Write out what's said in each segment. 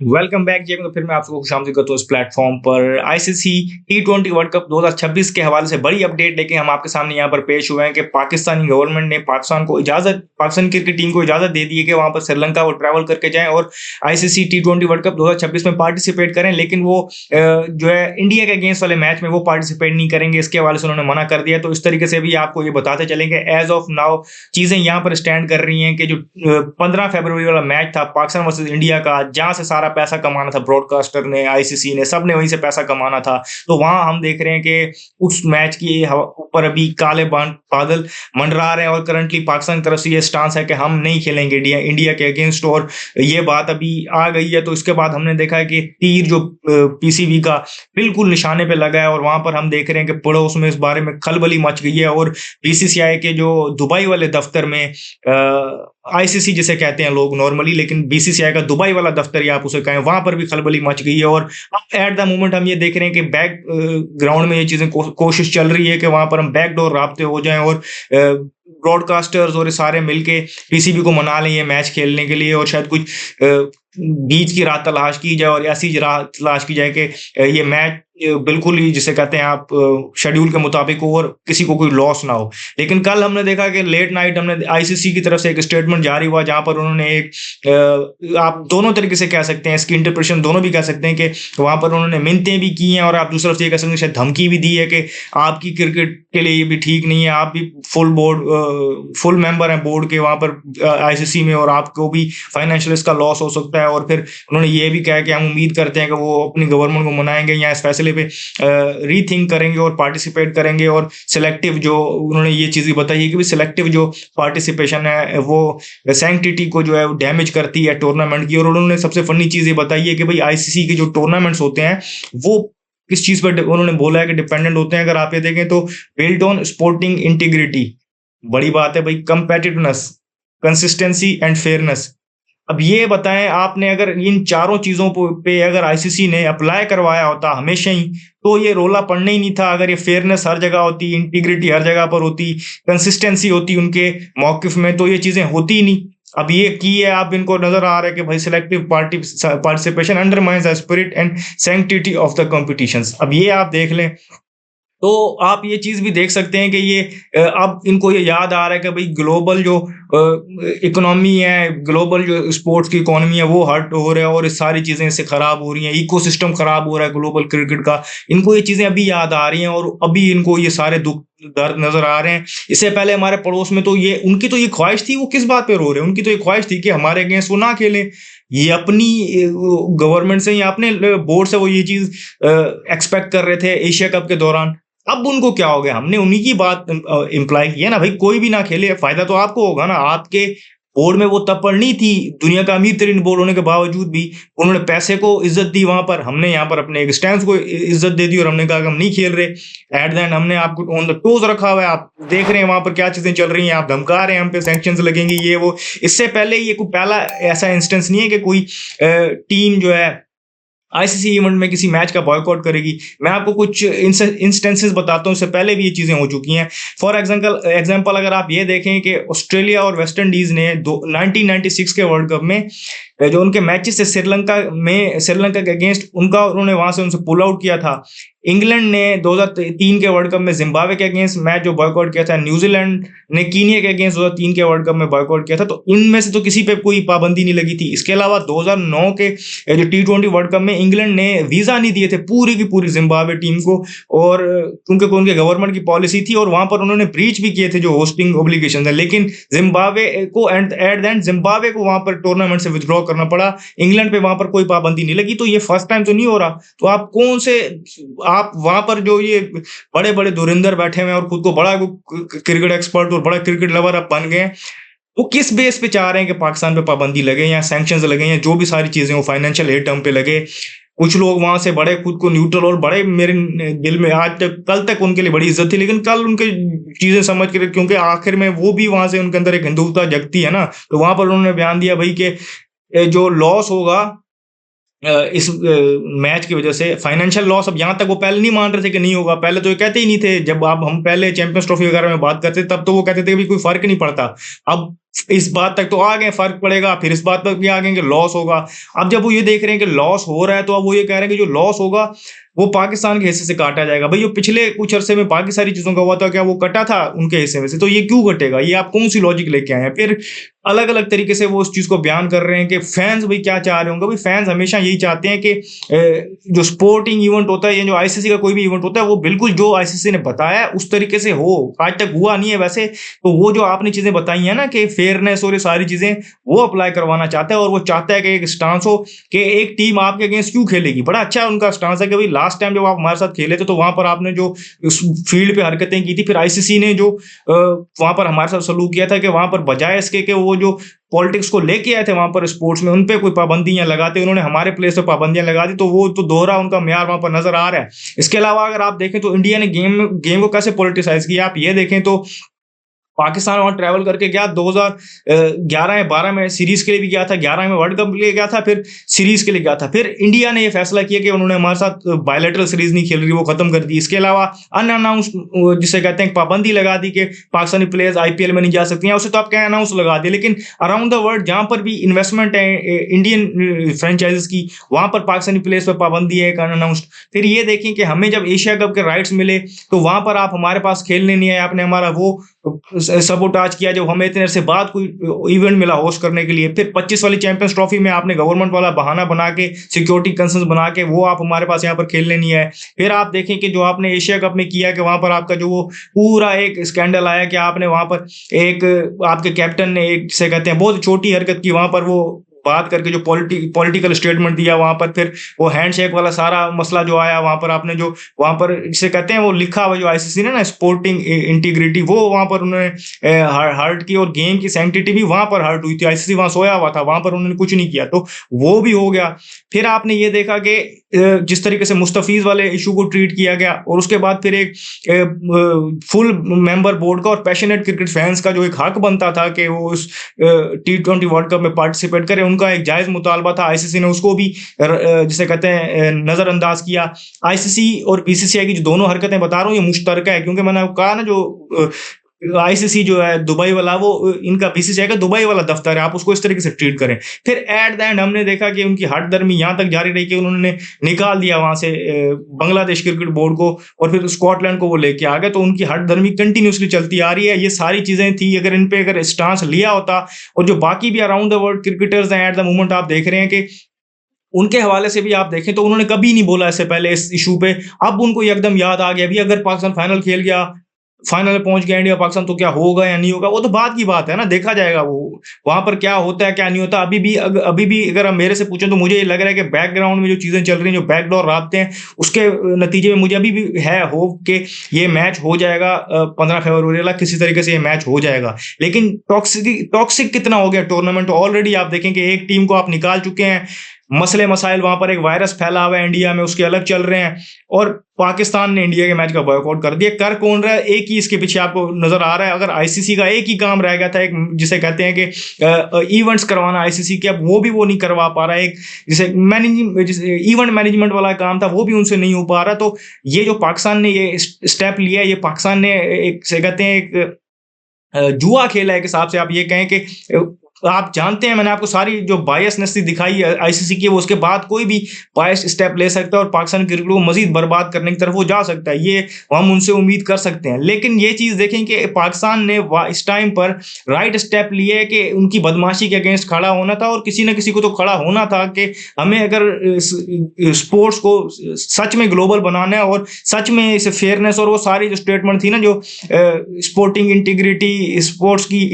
Welcome back जी। तो फिर मैं आपको खुशामदीद करता हूँ इस प्लेटफॉर्म पर। आईसीसी टी20 वर्ल्ड कप 2026 के हवाले से बड़ी अपडेट लेके हम आपके सामने यहाँ पर पेश हुए हैं कि पाकिस्तानी गवर्नमेंट ने पाकिस्तान क्रिकेट टीम को इजाजत दे दी है कि वहां पर श्रीलंका वो ट्रैवल करके जाएं और आईसीसी टी20 वर्ल्ड कप 2026 में पार्टिसिपेट करें। लेकिन वो जो है इंडिया के अगेंस्ट वाले मैच में वो पार्टिसिपेट नहीं करेंगे। इसके हवाले से उन्होंने मना कर दिया। तो इस तरीके से भी आपको ये बताते चलेंगे एज ऑफ नाउ चीजें यहाँ पर स्टैंड कर रही हैं कि जो 15 फरवरी वाला मैच था पाकिस्तान वर्सेस इंडिया का, जहां से सारा पैसा कमाना था ब्रॉडकास्टर ने, आईसीसी ने, सबने वहीं से पैसा कमाना था। तो वहां हम देख रहे हैं कि उस मैच की ऊपर अभी काले बादल मंडरा रहे हैं और करंटली पाकिस्तान की तरफ से ये स्टांस है कि हम नहीं खेलेंगे इंडिया के अगेंस्ट। और ये बात अभी आ गई है। तो इसके बाद हमने देखा है कि तीर जो पीसीबी का बिल्कुल निशाने पे लगा है और वहां पर हम देख रहे हैं कि पड़ोस में इस बारे में खलबली मच गई है। और बीसीसीआई के जो दुबई वाले दफ्तर में, आईसीसी जिसे कहते हैं लोग नॉर्मली, लेकिन बीसीसीआई का दुबई वाला दफ्तर या आप उसे कहें, वहां पर भी खलबली मच गई है। और एट द मोमेंट हम ये देख रहे हैं कि बैक ग्राउंड में ये चीजें कोशिश चल रही है कि वहां पर हम बैकडोर राब्ते हो जाएं और ब्रॉडकास्टर्स और सारे मिलके पीसीबी को मना लें ये मैच खेलने के लिए। और शायद कुछ बीच की रात तलाश की जाए और ऐसी रात तलाश की जाए कि ये मैच बिल्कुल ही जिसे कहते हैं आप शेड्यूल के मुताबिक हो और किसी को कोई लॉस ना हो। लेकिन कल हमने देखा कि लेट नाइट हमने आईसीसी की तरफ से एक स्टेटमेंट जारी हुआ जहां पर उन्होंने एक आप दोनों तरीके से कह सकते हैं, इसकी इंटरप्रिटेशन दोनों भी कह सकते हैं कि वहां पर उन्होंने मिन्नतें भी की हैं और आप दूसरी तरफ से ये कह सकते हैं शायद धमकी भी दी है कि आपकी क्रिकेट के लिए ये भी ठीक नहीं है, आप भी फुल मेंबर हैं बोर्ड के वहां पर आईसीसी में और आपको भी फाइनेंशियल इसका लॉस हो सकता है। और फिर उन्होंने ये भी कहा कि हम उम्मीद करते हैं कि वो अपनी गवर्नमेंट को मनाएंगे या इस फैसले पे रीथिंक करेंगे और पार्टिसिपेट करेंगे। और सिलेक्टिव जो उन्होंने ये चीज़ भी बताई है कि भी सिलेक्टिव जो पार्टिसिपेशन है वो सैंक्टिटी को जो है वो डैमेज करती है टूर्नामेंट की। और उन्होंने सबसे फनी चीज़ ये बताई है कि भाई आईसीसी के जो टूर्नामेंट्स होते हैं वो किस चीज़ पर उन्होंने बोला है कि डिपेंडेंट होते हैं। अगर आप ये देखें तो बिल्ड ऑन स्पोर्टिंग इंटीग्रिटी, बड़ी बात है भाई, कंपेटिटिवनेस, कंसिस्टेंसी एंड फेयरनेस। अब ये बताएं आपने अगर इन चारों चीजों पे अगर आईसीसी ने अप्लाई करवाया होता हमेशा ही, तो ये रोला पड़ना ही नहीं था। अगर ये फेयरनेस हर जगह होती, इंटीग्रिटी हर जगह पर होती, कंसिस्टेंसी होती उनके मौकिफ में, तो ये चीजें होती ही नहीं। अब ये की है, आप इनको नजर आ रहा है कि भाई selective participation undermines the spirit and sanctity of the competitions. अब ये आप देख लें तो आप ये चीज भी देख सकते हैं कि ये अब इनको ये याद आ रहा है कि भाई ग्लोबल जो इकोनॉमी है, ग्लोबल जो स्पोर्ट्स की इकोनॉमी है वो हर्ट हो रहा है और इस सारी चीजें इससे खराब हो रही हैं, इकोसिस्टम खराब हो रहा है ग्लोबल क्रिकेट का। इनको ये चीजें अभी याद आ रही हैं और अभी इनको ये सारे दुख दर्द नजर आ रहे हैं। इससे पहले हमारे पड़ोस में तो ये उनकी तो ये ख्वाहिश थी, वो किस बात पे रो रहे हैं, उनकी तो ये ख्वाहिश थी कि हमारे अगेंस्ट वो ना खेलें। ये अपनी गवर्नमेंट से या अपने बोर्ड से वो ये चीज एक्सपेक्ट कर रहे थे एशिया कप के दौरान। अब उनको क्या हो गया, हमने उन्हीं की बात इंप्लाई की है ना भाई, कोई भी ना खेले फायदा तो आपको होगा ना। आपके बोर्ड में वो तपड़ नहीं थी, दुनिया का अमीर तरीन बोर्ड होने के बावजूद भी उन्होंने पैसे को इज्जत दी वहां पर। हमने यहाँ पर अपने एक स्टैंड को इज्जत दे दी और हमने कहा कि हम नहीं खेल रहे। एट द एंड हमने आपको ऑन द टोज रखा हुआ है, आप देख रहे हैं वहां पर क्या चीजें चल रही हैं, आप धमका रहे हैं हम पे सैंक्शंस लगेंगे ये वो। इससे पहले ये कोई पहला ऐसा इंस्टेंस नहीं है कि कोई टीम जो है आईसीसी इवेंट में किसी मैच का बॉयकॉट करेगी। मैं आपको कुछ इंस्टेंसेस बताता हूँ, इससे पहले भी ये चीजें हो चुकी हैं। फॉर एग्जांपल अगर आप ये देखें कि ऑस्ट्रेलिया और वेस्ट इंडीज ने 1996 के वर्ल्ड कप में जो उनके मैचेस थे श्रीलंका के अगेंस्ट, उन्होंने वहां से उनसे पुल आउट किया था। इंग्लैंड ने 2003 के वर्ल्ड कप में जिम्बाब्वे के अगेंस्ट मैच जो बॉयकॉट किया था। न्यूजीलैंड ने कीनिया के अगेंस्ट 2003 के वर्ल्ड कप में बॉयकॉट किया था। तो इनमें से तो किसी पे कोई पाबंदी नहीं लगी थी। इसके अलावा 2009 के जो T20 वर्ल्ड कप में इंग्लैंड ने वीजा नहीं दिए थे पूरी की पूरी जिम्बाब्वे टीम को, और क्योंकि उनके गवर्नमेंट की पॉलिसी थी और वहां पर उन्होंने ब्रीच भी किए थे जो होस्टिंग ऑब्लिगेशन है। लेकिन जिम्बाब्वे को एट द एंड जिम्बाब्वे को वहां पर टूर्नामेंट से विथड्रॉ करना पड़ा। इंग्लैंड पे वहां पर कोई पाबंदी नहीं लगी। तो ये फर्स्ट टाइम तो नहीं हो रहा। तो आप कौन से आप वहां पर जो ये बड़े बड़े धुरिंदर बैठे हुए हैं और खुद को बड़ा क्रिकेट एक्सपर्ट और बड़ा क्रिकेट लवर अब बन गए, वो किस बेस पे चाह रहे हैं कि पाकिस्तान पे पाबंदी लगे या सैंक्शंस लगे या जो भी सारी चीजें वो फाइनेंशियल एड टर्म पे लगे। कुछ लोग वहां से बड़े खुद को न्यूट्रल और बड़े, मेरे दिल में आज तक कल तक उनके लिए बड़ी इज्जत थी, लेकिन कल उनके चीजें समझ कर, क्योंकि आखिर में वो भी वहां से उनके अंदर एक हिंदुत्वता जगती है ना, तो वहां पर उन्होंने बयान दिया भाई कि जो लॉस होगा इस मैच की वजह से फाइनेंशियल लॉस, अब यहाँ तक वो पहले नहीं मान रहे थे कि नहीं होगा, पहले तो ये कहते ही नहीं थे, जब आप हम पहले चैंपियंस ट्रॉफी वगैरह में बात करते तब तो वो कहते थे कि कोई फर्क नहीं पड़ता। अब इस बात तक तो आ गए फर्क पड़ेगा, फिर इस बात तक भी आ गए कि लॉस होगा। अब जब वो ये देख रहे हैं कि लॉस हो रहा है, तो अब वो ये कह रहे हैं कि जो लॉस होगा वो पाकिस्तान के हिस्से से काटा जाएगा। भाई जो पिछले कुछ अरसे में बाकी सारी चीजों का हुआ था, क्या वो कटा था उनके हिस्से में से? तो ये क्यों कटेगा? ये आप कौन सी लॉजिक लेके आए हैं? फिर अलग अलग तरीके से वो उस चीज को बयान कर रहे हैं कि फैंस भाई क्या चाह रहे होंगे। भाई फैंस हमेशा यही चाहते हैं कि जो स्पोर्टिंग इवेंट होता है या जो आईसीसी का कोई भी इवेंट होता है, वो बिल्कुल जो आईसीसी ने बताया है उस तरीके से हो। आज तक हुआ नहीं है वैसे, तो वो जो आपने चीजें बताई है ना कि फेयरनेस और ये सारी चीजें, वो अप्लाई करवाना चाहता है। और वो चाहता है कि एक स्टांस हो कि एक टीम आपके अगेंस्ट क्यों खेलेगी। बड़ा अच्छा उनका स्टांस है कि भाई लास्ट टाइम जब आप हमारे साथ खेले थे तो वहां पर आपने जो उस फील्ड पे हरकतें की थी, फिर आईसीसी ने जो वहां पर हमारे साथ सलूक किया था कि वहां पर बजाय इसके कि वो जो पॉलिटिक्स को लेके आए थे वहां पर स्पोर्ट्स में, उन पे कोई पाबंदियां लगाते, उन्होंने हमारे प्लेस पे पाबंदियां लगा दी। तो वो तो दोहरा उनका म्यार वहां पर नजर आ रहा है। इसके अलावा अगर आप देखें तो इंडिया ने गेम को कैसे पॉलिटिसाइज किया, आप ये देखें तो पाकिस्तान वहां ट्रैवल करके गया 2011 या 12 में सीरीज के लिए भी गया था, 11 में वर्ल्ड कप के लिए गया था, फिर सीरीज के लिए गया था। फिर इंडिया ने यह फैसला किया कि उन्होंने हमारे साथ बायलैटरल सीरीज नहीं खेल रही, वो खत्म कर दी। इसके अलावा अनअनाउंस जिसे कहते हैं पाबंदी लगा दी कि पाकिस्तानी प्लेयर्स आईपीएल में नहीं जा सकते हैं, उसे तो आप क्या अनाउंस लगा दिए। लेकिन अराउंड द वर्ल्ड जहां पर भी इन्वेस्टमेंट है इंडियन फ्रेंचाइजीज की, वहां पर पाकिस्तानी प्लेयर्स पर पाबंदी है अनअनाउंस्ड। फिर ये देखें कि हमें जब एशिया कप के राइट्स मिले तो वहां पर आप हमारे पास खेलने नहीं आए, आपने हमारा वो सबोटाज किया जब हमें इतने अरसे बाद कोई इवेंट मिला होस्ट करने के लिए। फिर 25 वाली चैंपियंस ट्रॉफी में आपने गवर्नमेंट वाला बहाना बना के, सिक्योरिटी कंसर्न्स बना के, वो आप हमारे पास यहाँ पर खेलने नहीं आए। फिर आप देखें कि जो आपने एशिया कप में किया कि वहां पर आपका जो वो पूरा एक स्कैंडल आया कि आपने वहां पर एक आपके कैप्टन ने एक से कहते हैं बहुत छोटी हरकत की, वहां पर वो बात करके जो पॉलिटिकल स्टेटमेंट दिया वहां पर, फिर वो हैंडशेक वाला सारा मसला जो आया वहां पर, आपने जो वहां पर जिसे कहते हैं वो लिखा हुआ जो आईसीसी ने ना स्पोर्टिंग इंटीग्रिटी, वो वहां पर उन्होंने हर्ट की, और गेम की सैंक्टिटी भी वहां पर हर्ट हुई थी। आईसीसी वहां सोया हुआ था, वहां पर उन्होंने कुछ नहीं किया, तो वो भी हो गया। फिर आपने ये देखा कि जिस तरीके से मुस्तफीज वाले इशू को ट्रीट किया गया, और उसके बाद फिर एक फुल मेंबर बोर्ड का और पैशनेट क्रिकेट फैंस का जो एक हक बनता था कि वो उस T20 वर्ल्ड कप में पार्टिसिपेट करें, उनका एक जायज मुतालबा था, आईसीसी ने उसको भी जिसे कहते हैं नजरअंदाज किया। आईसीसी और बीसीसीआई की जो दोनों हरकतें बता रहा हूँ ये मुश्तरका है, क्योंकि मैंने कहा ना जो आईसीसी जो है दुबई वाला, वो इनका बीसीसीआई का दुबई वाला दफ्तर है, आप उसको इस तरीके से ट्रीट करें। फिर एट द एंड हमने देखा कि उनकी हट दर्मी यहाँ तक जारी रही कि उन्होंने निकाल दिया वहां से बांग्लादेश क्रिकेट बोर्ड को, और फिर स्कॉटलैंड को वो लेके आ गए। तो उनकी हट दर्मी कंटिन्यूसली चलती आ रही है। ये सारी चीजें थी, अगर इन पे अगर स्टांस लिया होता, और जो बाकी भी अराउंड द वर्ल्ड क्रिकेटर्स हैं एट द मोमेंट आप देख रहे हैं कि उनके हवाले से भी आप देखें तो उन्होंने कभी नहीं बोला इससे पहले इस इशू पे। अब उनको एकदम याद आ गया, अभी अगर पाकिस्तान फाइनल खेल गया, फाइनल में पहुंच गया इंडिया पाकिस्तान, तो क्या होगा या नहीं होगा वो तो बात की बात है ना, देखा जाएगा वो वहां पर क्या होता है क्या नहीं होता। अभी भी अगर आप मेरे से पूछें तो मुझे ये लग रहा है कि बैकग्राउंड में जो चीजें चल रही हैं, जो बैकडोर रास्ते हैं, उसके नतीजे में मुझे अभी भी है होप कि ये मैच हो जाएगा 15 फरवरी वाला, किसी तरीके से ये मैच हो जाएगा। लेकिन टॉक्सिक कितना हो गया टूर्नामेंट, ऑलरेडी आप देखें कि एक टीम को आप निकाल चुके हैं, मसले मसाइल वहां पर एक वायरस फैला हुआ है इंडिया में, उसके अलग चल रहे हैं, और पाकिस्तान ने इंडिया के मैच का बॉयकॉट कर दिया। कर कौन रहा है? एक ही इसके पीछे आपको नजर आ रहा है। अगर आईसीसी का एक ही काम रह गया था, एक जिसे कहते हैं कि इवेंट्स करवाना आईसीसी के, अब वो नहीं करवा पा रहा है। एक जिसे इवेंट मैनेजमेंट वाला काम था वो भी उनसे नहीं हो पा रहा। तो ये जो पाकिस्तान ने ये स्टेप लिया, ये पाकिस्तान ने एक से कहते हैं एक जुआ खेला है, एक हिसाब से आप ये कहें कि आप जानते हैं मैंने आपको सारी जो बायसनेस दिखाई है आईसीसी की, वो उसके बाद कोई भी बायस स्टेप ले सकता है और पाकिस्तान क्रिकेट को मजीद बर्बाद करने की तरफ वो जा सकता है, ये हम उनसे उम्मीद कर सकते हैं। लेकिन ये चीज देखें कि पाकिस्तान ने इस टाइम पर राइट स्टेप लिए है कि उनकी बदमाशी के अगेंस्ट खड़ा होना था, और किसी न किसी को तो खड़ा होना था कि हमें अगर स्पोर्ट्स को सच में ग्लोबल बनाना है और सच में इस फेयरनेस और वो सारी जो स्टेटमेंट थी ना, जो स्पोर्टिंग इंटीग्रिटी, स्पोर्ट्स की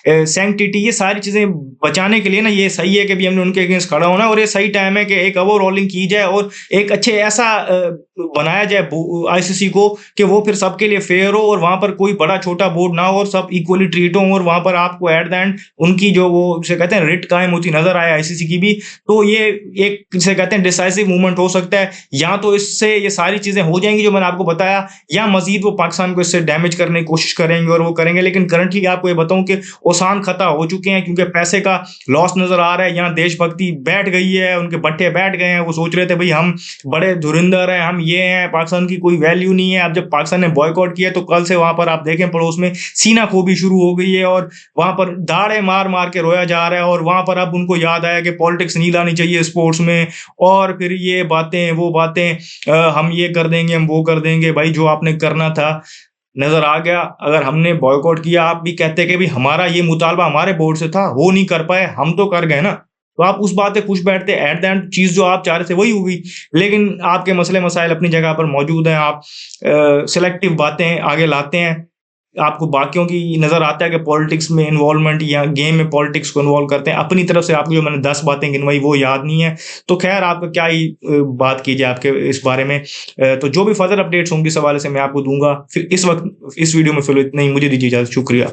सैंक्टिटी, ये सारी चीजें बचाने के लिए ना ये सही है कि भी हमने उनके अगेंस्ट खड़ा होना है, और ये सही टाइम है कि एक ओवरऑलिंग की जाए और एक अच्छे ऐसा बनाया जाए आईसीसी को कि वो फिर सबके लिए फेयर हो और वहां पर कोई बड़ा छोटा बोर्ड ना हो और सब इक्वली ट्रीट हो और वहां पर आपको एट द एंड उनकी जो वो जिसे कहते हैं रिट कायम होती नजर आए आईसीसी की भी, तो ये एक जिसे कहते हैं डिसाइसिव मूवमेंट हो सकता है। या तो इससे ये सारी चीजें हो जाएंगी जो मैंने आपको बताया, या मजीद वो पाकिस्तान को इससे डैमेज करने की कोशिश करेंगे और वो करेंगे। लेकिन करंटली आपको ये बताऊं कि ओसान खता हो चुके हैं क्योंकि पैसे का लॉस नजर आ रहा है। यहाँ देशभक्ति बैठ गई है, उनके बट्टे बैठ गए हैं। वो सोच रहे थे भाई हम बड़े धुरंधर हैं, हम ये हैं, पाकिस्तान की कोई वैल्यू नहीं है। अब जब पाकिस्तान ने बॉयकॉट किया तो कल से वहां पर आप देखें पड़ोस में सीना खोबी शुरू हो गई है और वहां पर दाड़े मार मार के रोया जा रहा है। और वहां पर अब उनको याद आया कि पॉलिटिक्स नहीं लानी चाहिए स्पोर्ट्स में, और फिर ये बातें वो बातें हम ये कर देंगे, हम वो कर देंगे। भाई जो आपने करना था नजर आ गया। अगर हमने बॉयकॉट किया, आप भी कहते कि भाई हमारा ये मुतालबा हमारे बोर्ड से था, वो नहीं कर पाए, हम तो कर गए ना, तो आप उस बात से खुश बैठते। एट द एंड चीज जो आप चाह रहे थे वही हुई। लेकिन आपके मसले मसाइल अपनी जगह पर मौजूद हैं, आप सिलेक्टिव बातें आगे लाते हैं। आपको बाकियों की नजर आता है कि पॉलिटिक्स में इन्वॉल्वमेंट या गेम में पॉलिटिक्स को इन्वॉल्व करते हैं। अपनी तरफ से आपको जो मैंने 10 बातें गिनवाई वो याद नहीं है। तो खैर आपका क्या ही बात कीजिए आपके इस बारे में। तो जो भी फर्दर अपडेट्स होंगी इस हवाले से मैं आपको दूंगा। फिर इस वक्त इस वीडियो में फिर इतना ही, मुझे दीजिए इजाजत। शुक्रिया।